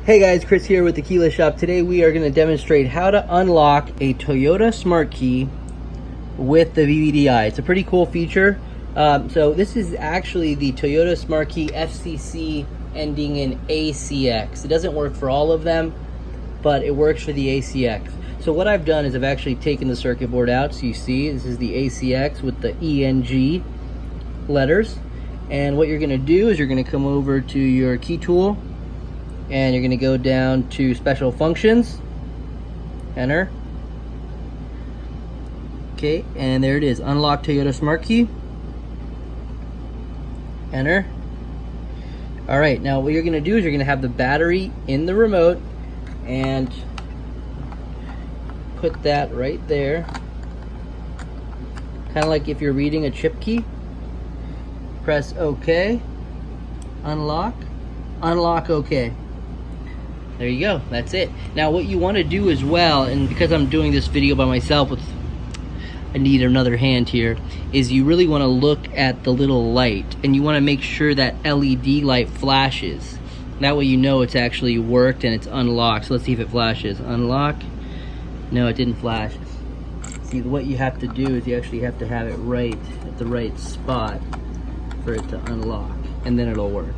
Hey guys, Chris here with the Keyless Shop. Today we are going to demonstrate how to unlock a Toyota Smart Key with the Vvdi. It's a pretty cool feature. So this is actually the Toyota Smart Key FCC ending in ACX. It doesn't work for all of them, but it works for the ACX. So what I've done is I've actually taken the circuit board out. So you see this is the ACX with the ENG letters. And what you're going to do is you're going to come over to your key tool, and you're going to go down to special functions, enter. Okay, and there it is, unlock Toyota Smart Key, enter. All right, now what you're going to do is you're going to have the battery in the remote and put that right there, kind of like if you're reading a chip key. Press OK, unlock, OK. There you go, that's it. Now what you want to do as well, and because I'm doing this video by myself I need another hand here, is you really want to look at the little light and you want to make sure that LED light flashes. That way you know it's actually worked and it's unlocked. So let's see if it flashes. Unlock. No, it didn't flash. See, what you have to do is you actually have to have it right at the right spot for it to unlock, and then it'll work.